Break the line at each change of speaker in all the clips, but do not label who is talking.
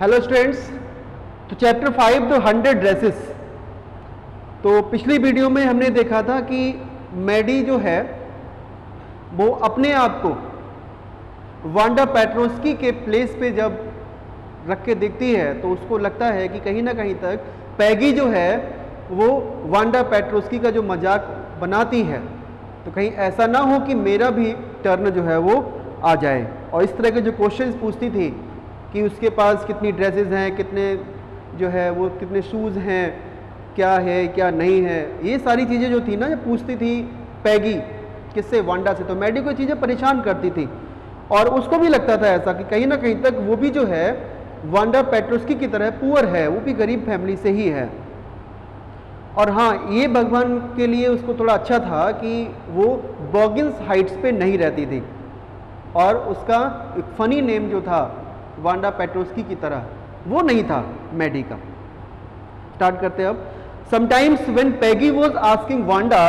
Hello students, तो chapter 5 the 100 dresses. तो पिछली वीडियो में हमने देखा था कि मैडी जो है वो अपने आप को वांडा पेट्रोस्की के प्लेस पे जब रख के देखती है तो उसको लगता है कि कहीं ना कहीं तक पैगी जो है वो वांडा पेट्रोस्की का जो मजाक बनाती है, तो कहीं ऐसा ना हो कि मेरा भी टर्न जो है वो आ जाए। और इस तरह के जो क्वेश्चंस पूछती थी कि उसके पास कितनी ड्रेसेस हैं, कितने जो है वो कितने शूज़ हैं, क्या है क्या नहीं है, ये सारी चीज़ें जो थी ना जब पूछती थी पैगी किससे, वांडा से, तो मैडी को चीज़ें परेशान करती थी और उसको भी लगता था ऐसा कि कहीं ना कहीं तक वो भी जो है वांडा पेट्रोस्की की तरह पुअर है, वो भी गरीब फैमिली से ही है। और हाँ, ये भगवान के लिए उसको थोड़ा अच्छा था कि वो बॉगिंस हाइट्स पे नहीं रहती थी और उसका एक फनी नेम जो था वांडा पेट्रोस्की की तरह वो नहीं था मैडी का। स्टार्ट करते हैं अब। Sometimes when Peggy was asking Wanda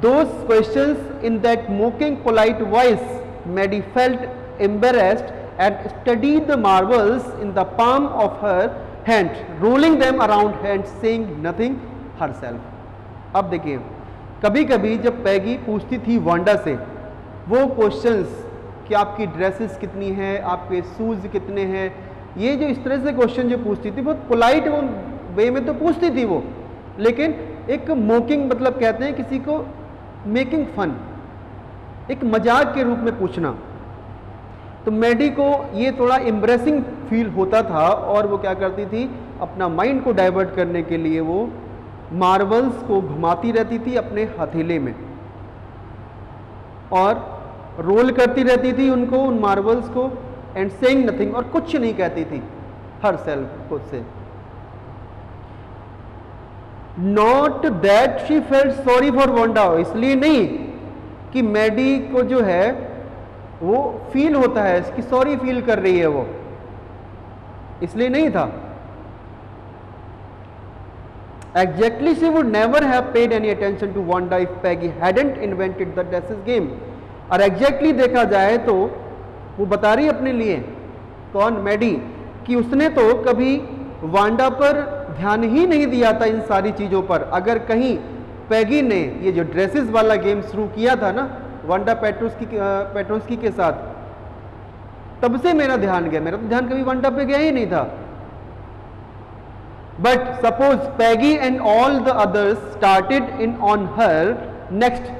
those questions in that mocking polite voice, Maddie felt embarrassed and studied the marbles in the palm of her hand, rolling them around and saying nothing herself. अब देखिए, कभी कभी जब पैगी पूछती थी Wanda से वो questions कि आपकी ड्रेसेस कितनी हैं, आपके शूज कितने हैं, ये जो इस तरह से क्वेश्चन जो पूछती थी बहुत पोलाइट वे में तो पूछती थी वो, लेकिन एक मोकिंग मतलब कहते हैं किसी को मेकिंग फन, एक मजाक के रूप में पूछना। तो मैडी को ये थोड़ा एम्ब्रेसिंग फील होता था और वो क्या करती थी, अपना माइंड को डाइवर्ट करने के लिए वो मार्बल्स को घुमाती रहती थी अपने हथेले में और रोल करती रहती थी उनको, उन मार्बल्स को, एंड सेइंग नथिंग, और कुछ नहीं कहती थी हर सेल्फ खुद से। Not that she felt sorry for Wanda, इसलिए नहीं कि मैडी को जो है वो फील होता है इसकी सॉरी फील कर रही है वो, इसलिए नहीं था। Exactly she would never have paid any attention to Wanda if Peggy hadn't invented the dresses game. और एग्जैक्टली देखा जाए तो वो बता रही अपने लिए, कौन, मैडी, कि उसने तो कभी वांडा पर ध्यान ही नहीं दिया था इन सारी चीजों पर। अगर कहीं पैगी ने ये जो ड्रेसेस वाला गेम शुरू किया था ना वांडा पेट्रोस्की के साथ, तब से मेरा ध्यान गया, मेरा तो ध्यान कभी वांडा पे गया ही नहीं था। But suppose Peggy and all the others started in on her next.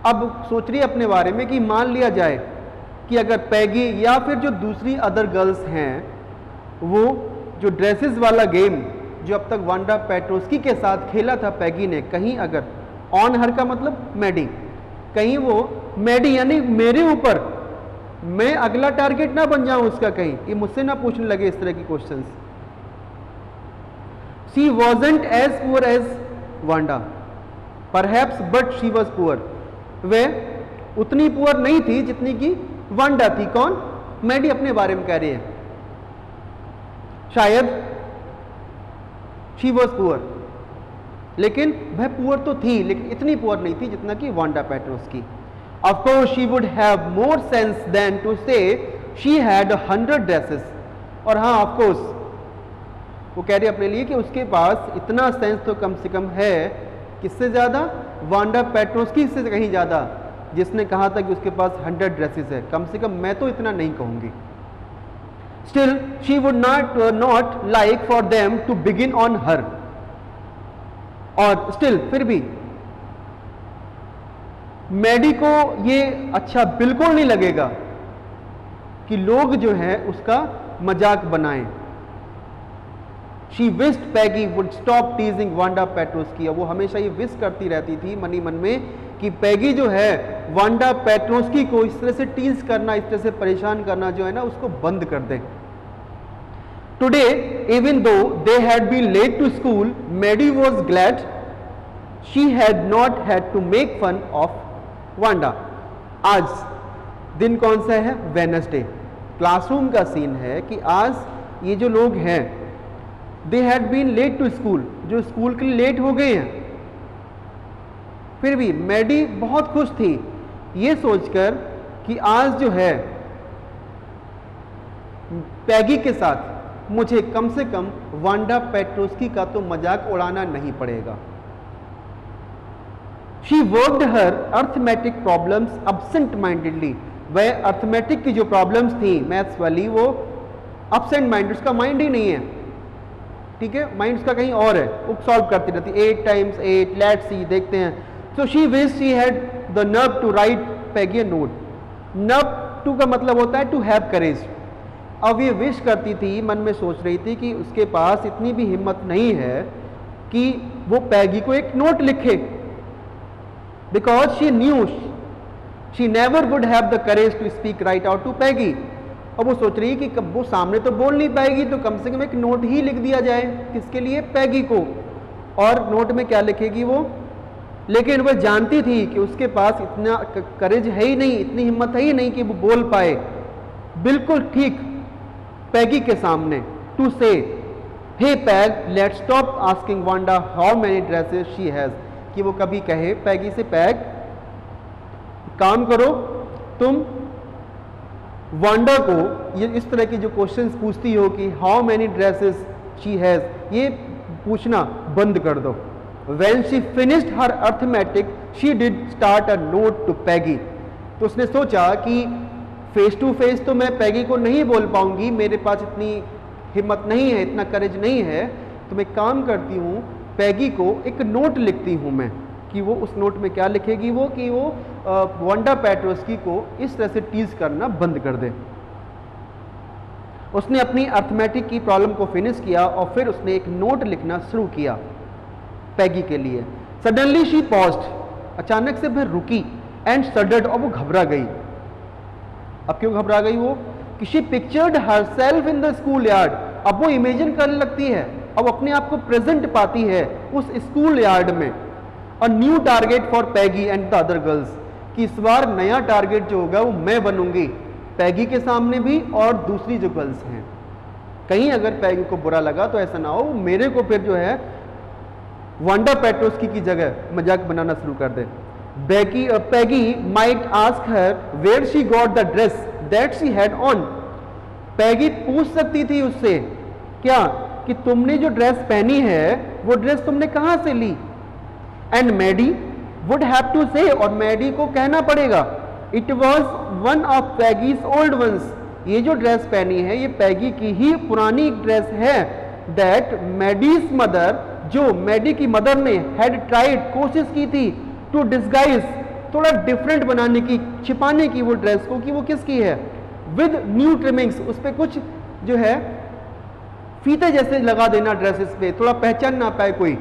अब सोच रही है अपने बारे में कि मान लिया जाए कि अगर पैगी या फिर जो दूसरी अदर गर्ल्स हैं वो जो ड्रेसेस वाला गेम जो अब तक वांडा पेट्रोस्की के साथ खेला था पैगी ने, कहीं अगर ऑन हर का मतलब मैडी, कहीं वो मैडी यानी मेरे ऊपर मैं अगला टारगेट ना बन जाऊं उसका, कहीं ये मुझसे ना पूछने लगे इस तरह की questions. She wasn't as poor as Wanda perhaps but she was poor, वे उतनी पुअर नहीं थी जितनी की वांडा थी। कौन, मैडी अपने बारे में कह रही है, शायद शी वॉज पुअर, लेकिन वह पुअर तो थी लेकिन इतनी पुअर नहीं थी जितना कि Wanda Petronski. Of course she would have more sense than to say she had 100 dresses. और हाँ, ऑफ कोर्स वो कह रही अपने लिए कि उसके पास इतना सेंस तो कम से कम है, किससे ज्यादा, वांडा पेट्रोस्की से कहीं ज्यादा, जिसने कहा था कि उसके पास 100 ड्रेसेस है। कम से कम मैं तो इतना नहीं कहूंगी। Still she would not like for them to begin on her. और स्टिल फिर भी मैडी को ये अच्छा बिल्कुल नहीं लगेगा कि लोग जो है उसका मजाक बनाएं। She wished Peggy would stop टीजिंग Wanda Petronski. वो हमेशा ये विश करती रहती थी मनी मन में कि पैगी जो है वांडा पेट्रोस्की को इस तरह से टीज करना, इस तरह से परेशान करना जो है ना उसको बंद कर दे। Today even though they had been late to school, Maddie was glad she had not had to make fun of Wanda. आज दिन कौन सा है, वेडनेसडे। क्लासरूम का सीन है कि आज ये जो लोग हैं they had been late to school, जो स्कूल के लिए लेट हो गए हैं। फिर भी मैडी बहुत खुश थी ये सोचकर कि आज जो है पैगी के साथ मुझे कम से कम वांडा पेट्रोस्की का तो मजाक उड़ाना नहीं पड़ेगा। She worked her arithmetic problems absent mindedly। वह अर्थमेटिक की जो प्रॉब्लम्स थी मैथ्स वाली, वो absent minded, उसका माइंड ही नहीं है, ठीक है, माइंड उसका कहीं और है, वो सॉल्व करती रहती। 8 times 8, लेट्स सी, देखते हैं। So she wish she had the nerve to write Peggy a note. Nerve to का मतलब होता है टू हैव करेज। अब ये विश करती थी, मन में सोच रही थी कि उसके पास इतनी भी हिम्मत नहीं है कि वो पैगी को एक नोट लिखे, because she knew she never would have the courage to speak right out to Peggy. अब वो सोच रही है कि वो सामने तो बोल नहीं पाएगी, तो कम से कम एक नोट ही लिख दिया जाए। किसके लिए? पैगी को। और नोट में क्या लिखेगी वो? लेकिन वह जानती थी कि उसके पास इतना करेज है ही नहीं, इतनी हिम्मत है ही नहीं कि वो बोल पाए बिल्कुल ठीक पैगी के सामने to say hey Peg let's stop asking Wanda how many dresses she has. कि वो कभी कहे पैगी से, पैग काम करो, तुम वांडा को ये इस तरह की जो क्वेश्चंस पूछती हो कि how many dresses she has, ये पूछना बंद कर दो। When she finished her arithmetic, she did start a note to Peggy। तो उसने सोचा कि फेस टू फेस तो मैं पैगी को नहीं बोल पाऊंगी, मेरे पास इतनी हिम्मत नहीं है, इतना करेज नहीं है, तो मैं काम करती हूँ, पैगी को एक नोट लिखती हूँ मैं, कि वो उस नोट में क्या लिखेगी वो, कि वो वांडा पेट्रोस्की को इस तरह से टीज करना बंद कर दे। उसने अपनी अर्थमेटिक की प्रॉब्लम को फिनिश किया और फिर उसने एक नोट लिखना शुरू किया पैगी के लिए। सडनली शी पॉज्ड, अचानक से वह रुकी, एंड सडर्ड, और वो घबरा गई। अब क्यों घबरा गई वो? कि she pictured herself in the school yard. अब वो इमेजिन करने लगती है, अब अपने आप को प्रेजेंट पाती है उस स्कूल यार्ड में। A new target for Peggy and the other girls, कि इस बार नया टारगेट जो होगा वो मैं बनूंगी, पैगी के सामने भी और दूसरी जो गर्ल्स हैं। कहीं अगर पैगी को बुरा लगा तो ऐसा ना हो मेरे को फिर जो है वांडा पेट्रोस्की की जगह मजाक बनाना शुरू कर दे। Peggy might ask her where she got the dress that she had on. Peggy पूछ सकती थी उससे क्या, कि तुमने जो ड्रेस पहनी है वो ड्रेस तुमने कहां से ली। And Maddie would have to say, और मैडी को कहना पड़ेगा, it was one of Peggy's old ones. ये जो ड्रेस पहनी है ये पैगी की ही पुरानी ड्रेस है। दैट मैडीज मदर, जो मैडी की मदर ने हैड ट्राइड, कोशिश की थी, टू डिस्गाइज, थोड़ा डिफरेंट बनाने की, छिपाने की वो ड्रेस को कि वो किसकी है, विद न्यू ट्रिमिंग्स, उस पर कुछ जो है फीते जैसे लगा देना ड्रेसेस पे, थोड़ा पहचान ना पाए कोई।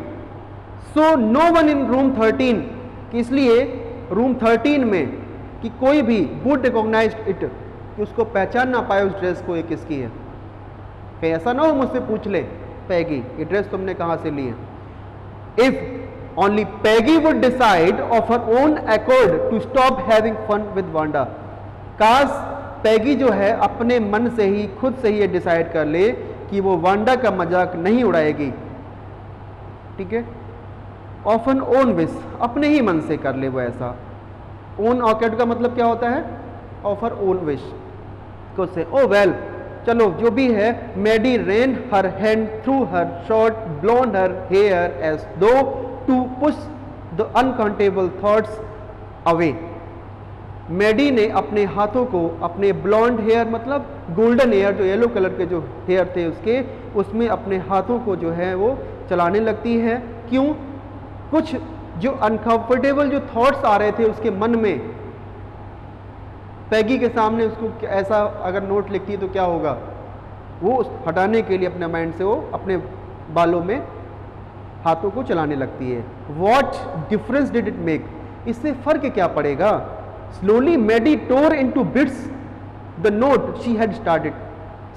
So no one in room 13, कि इसलिए रूम 13 में कि कोई भी वुड रिकॉग्नाइज इट, कि उसको पहचान ना पाए उस ड्रेस को ये किसकी है। कहीं ऐसा ना हो मुझसे पूछ ले पैगी ये ड्रेस तुमने कहां से ली है। If only Peggy would decide of her own accord to stop having fun with Wanda, काश पैगी जो है अपने मन से ही, खुद से ही ये डिसाइड कर ले कि वो वांडा का मजाक नहीं उड़ाएगी, ठीक है। ऑफ एन ओन विश, अपने ही मन से कर ले वो ऐसा। ओन ऑकेट का मतलब क्या होता है? ऑफ हर ओन विश को से। ओ वेल, चलो जो भी है। Maddie ran her hand through her short blonde her hair as though to push the uncountable thoughts away. Maddie ने अपने हाथों को अपने ब्लॉन्ड हेयर, मतलब गोल्डन हेयर, जो येलो कलर के जो हेयर थे उसके, उसमें अपने हाथों को जो है वो चलाने लगती है। क्यों? कुछ जो अनकंफर्टेबल जो थॉट्स आ रहे थे उसके मन में, पैगी के सामने उसको ऐसा अगर नोट लिखती है तो क्या होगा, वो हटाने के लिए अपने माइंड से वो अपने बालों में हाथों को चलाने लगती है। What difference did it make, इससे फर्क क्या पड़ेगा। Slowly Maddie tore into bits the note she had started.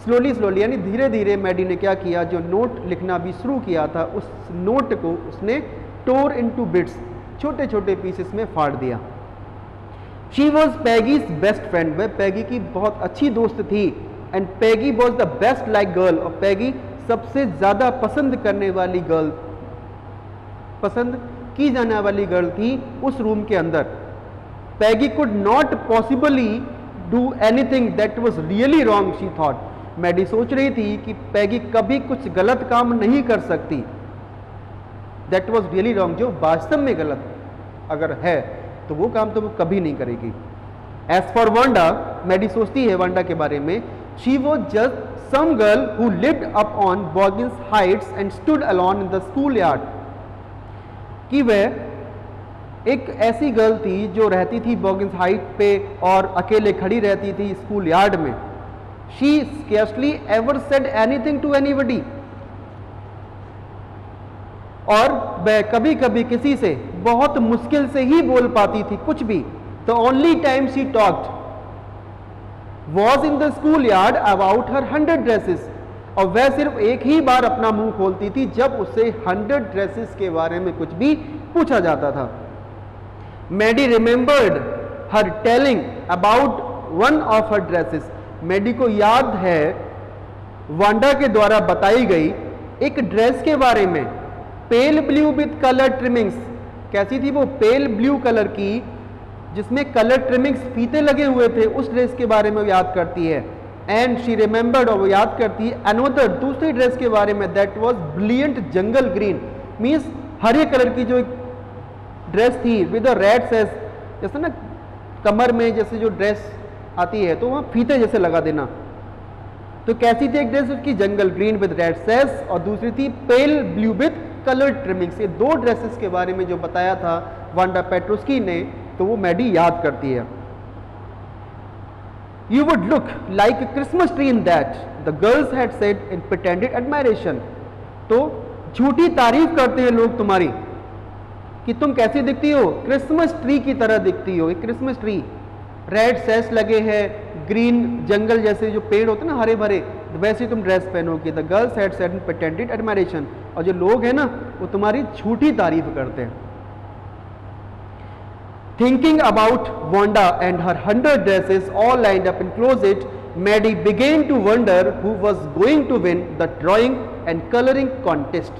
Slowly slowly यानी धीरे धीरे मैडी ने क्या किया, जो नोट लिखना भी शुरू किया था उस नोट को उसने टोर इनटू बिट्स, छोटे छोटे पीसेस में फाड़ दिया। She was Peggy's best friend, वह पैगी की बहुत अच्छी दोस्त थी। And Peggy was the best like girl, और पैगी सबसे ज्यादा पसंद करने वाली गर्ल, पसंद की जाने वाली गर्ल थी उस रूम के अंदर। Peggy could not possibly do anything that was really wrong she thought, Maddie सोच रही थी कि पैगी कभी कुछ गलत काम नहीं कर सकती। दैट वॉज रियली रॉन्ग, जो वास्तव में गलत अगर है तो वो काम तो वो कभी नहीं करेगी। एज फॉर वांडा, मैडी सोचती है वांडा के बारे में, she was just some girl who lived up on Boggins Heights and stood alone in the schoolyard, कि वह एक ऐसी गर्ल थी जो रहती थी बॉगिंस हाइट पे और अकेले खड़ी रहती थी स्कूल यार्ड में। She scarcely ever said anything to anybody, और वह कभी कभी किसी से बहुत मुश्किल से ही बोल पाती थी कुछ भी। The only time she talked was in the schoolyard about her 100 dresses, और वह सिर्फ एक ही बार अपना मुंह खोलती थी जब उससे 100 ड्रेसेस के बारे में कुछ भी पूछा जाता था। Maddie remembered her telling about one of her dresses, Maddie को याद है वांडा के द्वारा बताई गई एक ड्रेस के बारे में, pale blue with colour trimmings. कैसी थी वो? पेल ब्लू कलर की, जिसमें कलर ट्रिमिंग्स फीते लगे हुए थे, उस ड्रेस के बारे में याद करती है। एंड शी रिमेंबर्ड, और वो याद करती है अनदर, दूसरी ड्रेस के बारे में, that was brilliant jungle green, means Hare colour की जो एक ड्रेस थी विद अ रेड सेस, जैसे ना कमर में जैसे जो ड्रेस आती है तो वहां फीते जैसे लगा देना। तो कैसी थी एक ड्रेस उसकी? जंगल ग्रीन विद रेड सेस, और दूसरी थी pale blue with colour trimmings. ये दो ड्रेसेस के बारे में जो बताया था वांडा पेट्रोस्की ने, तो वो मैडी याद करती है। You would look like a Christmas tree in that, the girls had said in pretended admiration. तो झूठी तारीफ करते हैं लोग तुम्हारी कि तुम कैसी दिखती हो, क्रिसमस ट्री की तरह दिखती हो। एक क्रिसमस ट्री, रेड सेस लगे हैं, ग्रीन जंगल जैसे जो पेड़ होते हैं ना हरे भरे, वैसे तुम ड्रेस पहनोगी। The girls had said in pretended admiration, और जो लोग हैं ना वो तुम्हारी झूठी तारीफ करते हैं। Thinking about Wanda and her 100 dresses all lined up in closet, Maddie began to wonder who was going to win the drawing and coloring contest.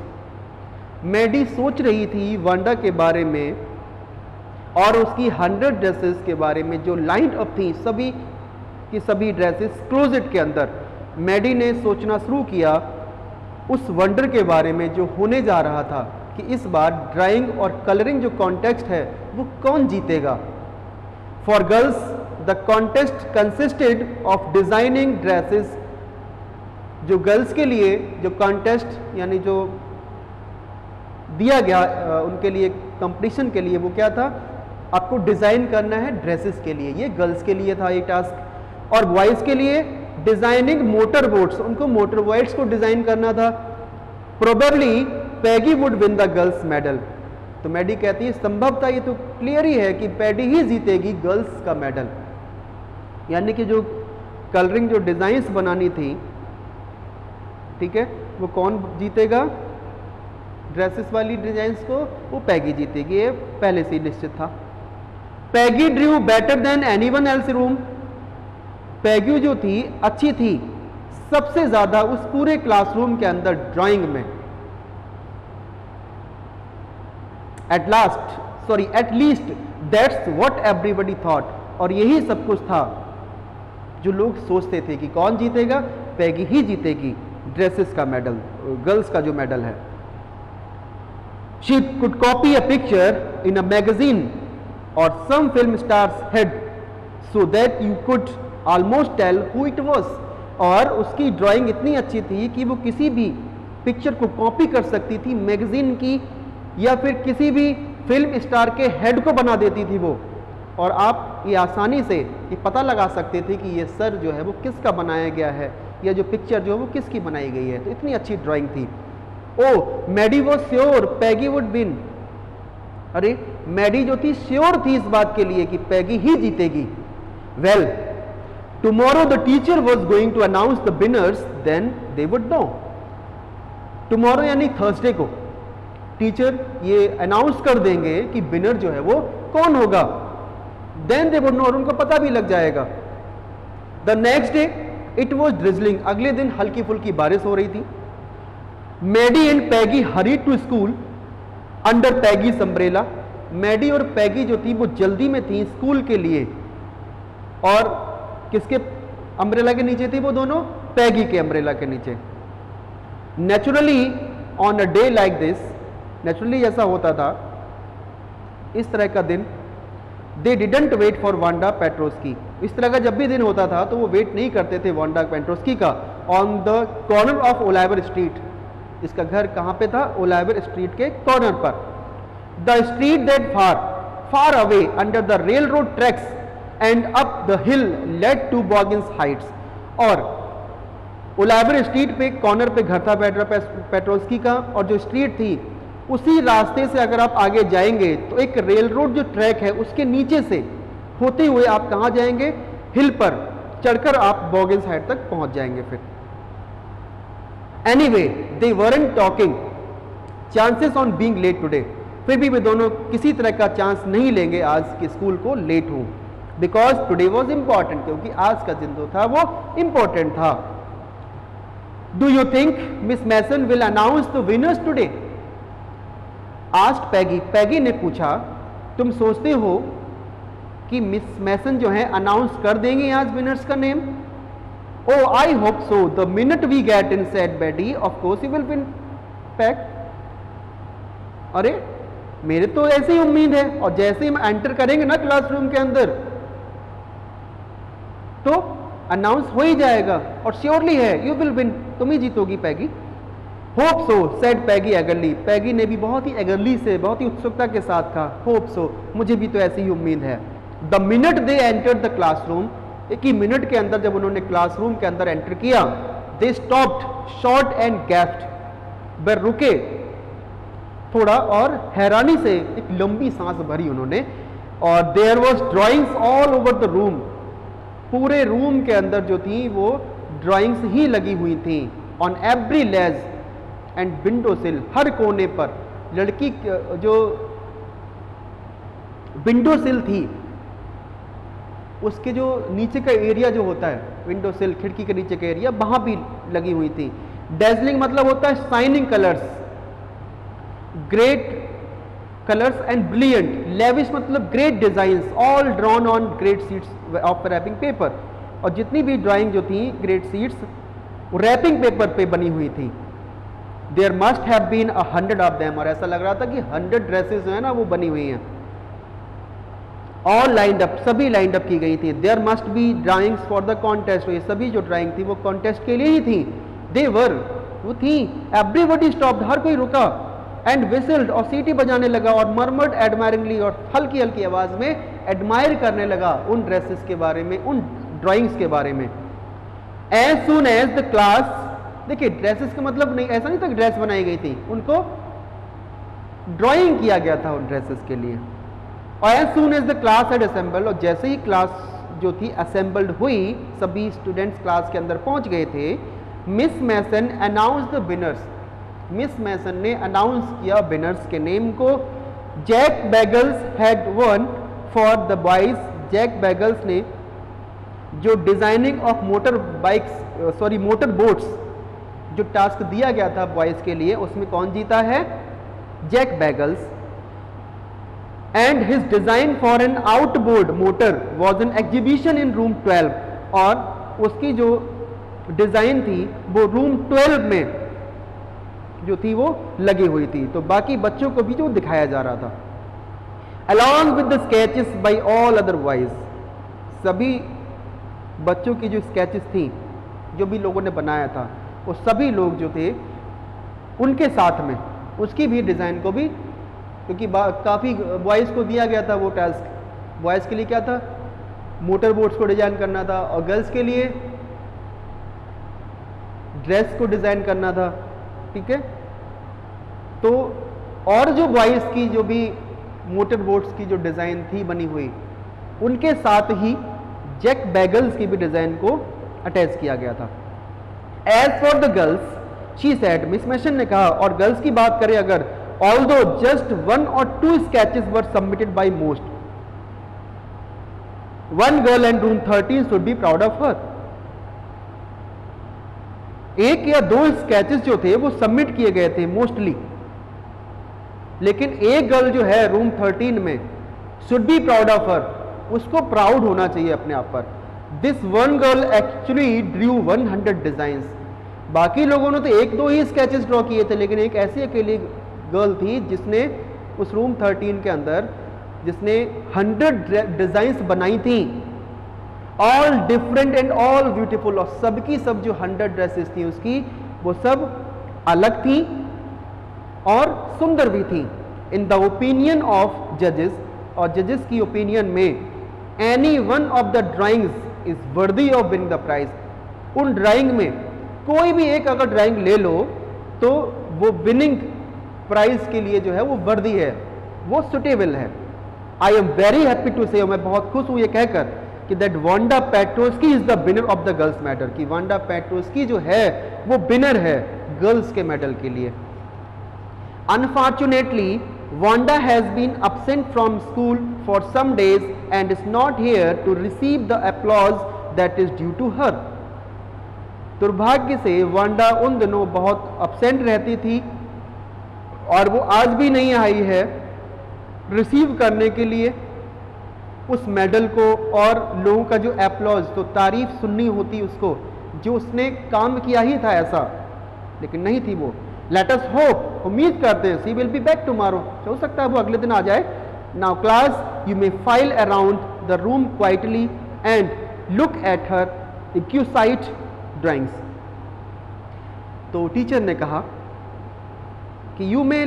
Maddie सोच रही थी वांडा के बारे में और उसकी 100 ड्रेसेस के बारे में जो लाइन अप थी, सभी की सभी ड्रेसेस क्लोजेट के अंदर। मैडी ने सोचना शुरू किया उस वंडर के बारे में जो होने जा रहा था कि इस बार ड्राइंग और कलरिंग जो कॉन्टेस्ट है वो कौन जीतेगा। For girls the contest consisted of designing dresses, जो गर्ल्स के लिए जो कॉन्टेस्ट यानी जो दिया गया उनके लिए कंपटीशन के लिए, वो क्या था? आपको डिजाइन करना है ड्रेसेस के लिए। ये गर्ल्स के लिए था ये टास्क। और बॉयज के लिए डिजाइनिंग मोटर बोट्स, उनको मोटर बोट्स को डिजाइन करना था। Probably Peggy would win the girls medal. तो मैडी कहती है संभवतः ये तो क्लियर ही है कि पैडी ही जीतेगी गर्ल्स का मेडल। यानी कि जो कलरिंग जो डिजाइन्स बनानी थी, ठीक है, वो कौन जीतेगा? ड्रेसेस वाली डिजाइन्स को वो पैगी जीतेगी, ये पहले से ही निश्चित था। Peggy drew better than anyone else room. Peggy जो थी अच्छी थी सबसे ज्यादा उस पूरे क्लासरूम के अंदर ड्राइंग में। At least that's what everybody thought, और यही सब कुछ था जो लोग सोचते थे कि कौन जीतेगा? पैगी ही जीतेगी ड्रेसेस का मेडल, गर्ल्स का जो मेडल है। She could copy a picture in a magazine और some film stars head so that you could almost tell who it was. और उसकी ड्राइंग इतनी अच्छी थी कि वो किसी भी पिक्चर को कॉपी कर सकती थी, मैगजीन की या फिर किसी भी फिल्म स्टार के हेड को बना देती थी वो, और आप ये आसानी से ये पता लगा सकते थे कि ये सर जो है वो किसका बनाया गया है, या जो पिक्चर जो है वो किसकी बनाई गई है। तो इतनी अच्छी ड्राइंग थी। Oh Maddie was sure Peggy would win. अरे मैडी जो थी श्योर थी इस बात के लिए कि पैगी ही जीतेगी। Well tomorrow the teacher was going to announce the winners, then they would know. Tomorrow यानी थर्सडे को टीचर ये अनाउंस कर देंगे कि विनर जो है वो कौन होगा। देन दे वुड नो, और उनको पता भी लग जाएगा। The next day it was drizzling. अगले दिन हल्की फुल्की बारिश हो रही थी। Maddie and Peggy hurry to school under Peggy's umbrella. Maddie और पैगी जो थी वो जल्दी में थी स्कूल के लिए, और किसके अम्ब्रेला के नीचे थी वो दोनों, पैगी के अम्ब्रेला के नीचे। Naturally on a day like this, naturally ऐसा होता था इस तरह का दिन, they didn't wait for Wanda Petronski, इस तरह का जब भी दिन होता था तो वो वेट नहीं करते थे वांडा पेट्रोस्की का। On the corner of Oliver street, इसका घर कहां पे था? ओलाइवर स्ट्रीट के कॉर्नर पर। The street that far away under the railroad tracks and up the hill led to Boggins Heights, और ओलाइवर स्ट्रीट पे कॉर्नर पे घर था पेट्रोस्की का, और जो स्ट्रीट थी उसी रास्ते से अगर आप आगे जाएंगे तो एक रेल रोड जो ट्रैक है उसके नीचे से होते हुए आप कहां जाएंगे? हिल पर चढ़कर आप बॉगिंस हाइट तक पहुंच जाएंगे। फिर anyway they weren't talking chances on being late today, फिर भी वे दोनों किसी तरह का चांस नहीं लेंगे आज के स्कूल को लेट हूं, बिकॉज टुडे वॉज इंपॉर्टेंट, क्योंकि आज का दिन जो था वो इंपॉर्टेंट था। Do you think Miss Mason will announce the winners today? Asked Peggy, Peggy ने पूछा तुम सोचते हो कि मिस मैसन जो है अनाउंस कर देंगे आज विनर्स का name? Oh I hope so, the minute we get in said Betty of course you will win Peg. अरे मेरे तो ऐसी ही उम्मीद है, और जैसे ही हम एंटर करेंगे ना क्लासरूम के अंदर तो अनाउंस हो ही जाएगा, और श्योरली है यू विल विन, तुम ही जीतोगी पैगी। होप सो सेड पैगी एगरली, पैगी ने भी बहुत ही एगरली से, बहुत ही उत्सुकता के साथ कहा होप सो, मुझे भी तो ऐसी ही उम्मीद है। The minute they enter the classroom, एक ही मिनट के अंदर जब उन्होंने क्लासरूम के अंदर एंटर किया, दे स्टॉप्ड शॉर्ट एंड गैस्प्ड, वे रुके थोड़ा और हैरानी से एक लंबी सांस भरी उन्होंने। और there was drawings all over the room, पूरे रूम के अंदर जो थी वो ड्राइंग्स ही लगी हुई थी। On every ledge and window sill, हर कोने पर लड़की जो विंडो सिल थी उसके जो नीचे का एरिया जो होता है, विंडो सिल खिड़की के नीचे का एरिया, वहां भी लगी हुई थी। डेजलिंग मतलब होता है shining colours, great colours and brilliant, lavish मतलब great designs, all drawn on great sheets of wrapping paper, और जितनी भी ड्राइंग जो थी ग्रेट शीट्स रैपिंग पेपर पे बनी हुई थी। There must have been 100 of them, और ऐसा लग रहा था कि 100 ड्रेसेस जो है ना वो बनी हुई हैं। ऑल लाइंड अप, सभी लाइंड अप की गई थी। There must be drawings for the contest, ये सभी जो ड्राइंग थी वो कॉन्टेस्ट के लिए ही थी। दे वर, वो थी। एवरीबडी स्टॉप्ड, हर कोई रुका। एंड विसिल्ड, और सीटी बजाने लगा, और मर्मर्ड एडमायरिंगली, और हल्की हल्की आवाज में एडमायर करने लगा उन ड्रेसेस के बारे में, उन ड्राइंग्स के बारे में। As soon as the class, देखिए ड्रेसेस का मतलब नहीं, ऐसा नहीं था कि ड्रेस बनाई गई थी, उनको ड्राइंग किया गया था उन ड्रेसेस के लिए। और as soon as the class had assembled, और जैसे ही क्लास जो थी असेंबल्ड हुई, सभी स्टूडेंट्स क्लास के अंदर पहुंच गए थे, Miss Mason announce the winners, Miss Mason ने अनाउंस किया विनर्स के नेम को। Jack Beggles had won for the boys, Jack Beggles ने जो designing of motor bikes motor boats जो टास्क दिया गया था बॉयज के लिए, उसमें कौन जीता है? Jack Beggles. And his design for an outboard motor was an exhibition in room 12, और उसकी जो डिजाइन थी वो रूम 12 में जो थी वो लगी हुई थी, तो बाकी बच्चों को भी जो दिखाया जा रहा था। Along with the sketches by all other boys, सभी बच्चों की जो स्केचेस थी जो भी लोगों ने बनाया था, वो सभी लोग जो थे उनके साथ में उसकी भी डिजाइन को भी, क्योंकि काफी बॉयज को दिया गया था वो टास्क। बॉयज के लिए क्या था? मोटर बोट्स को डिजाइन करना था, और गर्ल्स के लिए ड्रेस को डिजाइन करना था। ठीक है, तो और जो बॉयज की जो भी मोटर बोट्स की जो डिजाइन थी बनी हुई, उनके साथ ही जैक बैगल्स की भी डिजाइन को अटैच किया गया था। As for the girls she said, Miss Mason ने कहा, और गर्ल्स की बात करें अगर, although just 1 or 2 sketches were submitted by most, one girl in room 13 should be proud of her. एक या दो स्केचेस जो थे वो सबमिट किए गए थे मोस्टली, लेकिन एक गर्ल जो है रूम 13 में, should be proud of her, उसको प्राउड होना चाहिए अपने आप पर। This one girl actually Drew 100 designs. बाकी लोगों ने तो एक दो ही स्केचेस ड्रॉ किए थे, लेकिन एक ऐसी अकेली गर्ल थी जिसने उस रूम 13 के अंदर जिसने 100 डिजाइन्स बनाई थी, all different and all beautiful. और सबकी सब जो 100 ड्रेसेस थी उसकी, वो सब अलग थी और सुंदर भी थी। इन द ओपिनियन ऑफ जजेस, और जजेस की ओपिनियन में, any one of the drawings is worthy of winning the prize. उन ड्राइंग में कोई भी एक अगर ड्राइंग ले लो तो वो विनिंग प्राइज के लिए जो है वो वर्दी है, वो सुटेबल है। I am very happy to say, मैं बहुत खुश हूं ये कहकर कि that Wanda Petronski is the winner of the girls medal, कि वांडा पेट्रोस्की जो है वो विनर है गर्ल्स के मेडल के लिए। Unfortunately Wanda has been absent from school for some days and is not here to receive the applause that is due to her. दुर्भाग्य से वांडा उन दिनों बहुत absent रहती थी और वो आज भी नहीं आई है रिसीव करने के लिए उस मेडल को, और लोगों का जो एप्लॉज, तो तारीफ सुननी होती उसको, जो उसने काम किया ही था ऐसा, लेकिन नहीं थी वो। लेट अस होप, उम्मीद करते हैं, she will be back tomorrow, हो सकता है वो अगले दिन आ जाए। Now class, you may file around the room quietly and look at her exquisite drawings. तो टीचर ने कहा कि यू मे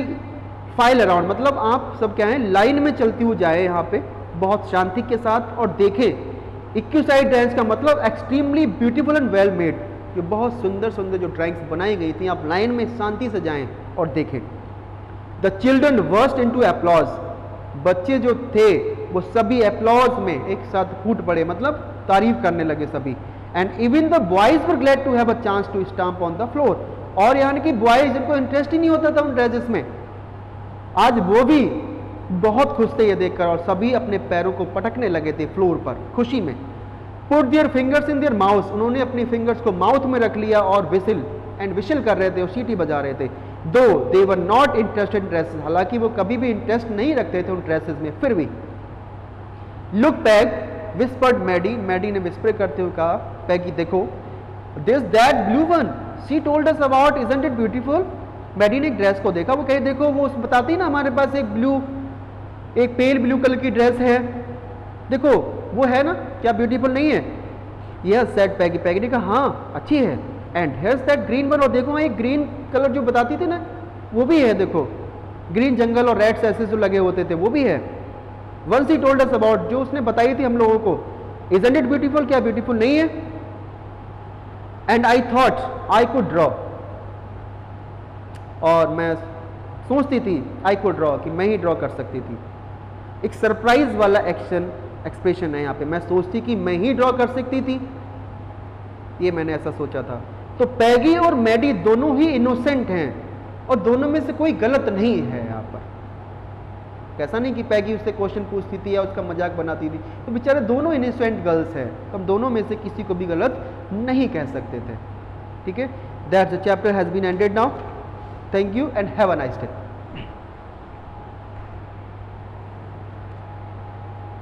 फाइल अराउंड, मतलब आप सब क्या है, लाइन में चलती हुई जाए यहाँ पे बहुत शांति के साथ और देखें। एक्यूसाइड ड्राइंग्स का मतलब extremely beautiful and well made, जो बहुत सुंदर सुंदर जो ड्राइंग्स बनाई गई थी, आप लाइन में शांति से जाएं और देखें। The children worst into applause, बच्चे जो थे वो सभी एप्लॉज में एक साथ फूट पड़े, मतलब तारीफ करने लगे सभी। And even the boys were glad to have a chance to stamp on the floor, और यानी कि बॉयज जिनको इंटरेस्ट ही नहीं होता था उन ड्रेसेस में, आज वो भी बहुत खुश थे ये देखकर, और सभी अपने पैरों को पटकने लगे थे फ्लोर पर खुशी में। Put their fingers in their mouth, उन्होंने अपनी फिंगर्स को माउथ में रख लिया और विशिल कर रहे थे और सीटी बजा रहे थे। Though they were not interested in dresses, हालांकि वो कभी भी इंटरेस्ट नहीं रखते थे उन ड्रेसेस में, फिर भी। Look Peg whispered Maddie, Maddie ने विस्पर करते हुए कहा, पैगी देखो, this that blue one she told us about, isn't it beautiful. Maddie ने एक ड्रेस को देखा, वो कहे देखो वो बताती ना हमारे पास एक पेल ब्लू कलर की ड्रेस है, देखो वो है ना, क्या ब्यूटीफुल नहीं है? यस सेड पैगी, पैगी ने कहा हाँ अच्छी है। And here's that green one, और देखो एक ग्रीन कलर जो बताती थी ना वो भी है, देखो ग्रीन जंगल और रेड्स ऐसे जो लगे होते थे वो भी है। Once he told us about, जो उसने बताई थी हम लोगों को, इजंट इट ब्यूटीफुल, क्या ब्यूटीफुल नहीं है? And I thought I could draw, और मैं सोचती थी आई कुड ड्रॉ, कि मैं ही ड्रॉ कर सकती थी। एक सरप्राइज वाला एक्सप्रेशन है यहाँ पे, मैं सोचती कि मैं ही ड्रॉ कर सकती थी, ये मैंने ऐसा सोचा था। तो पैगी और मैडी दोनों ही इनोसेंट हैं और दोनों में से कोई गलत नहीं है यहाँ पर। ऐसा नहीं कि पैगी उससे क्वेश्चन पूछती थी या उसका मजाक बनाती थी, तो बेचारे दोनों इनोसेंट गर्ल्स हैं, तो हम दोनों में से किसी को भी गलत नहीं कह सकते थे। ठीक है, that's the chapter has been ended now. Thank you and have a nice day.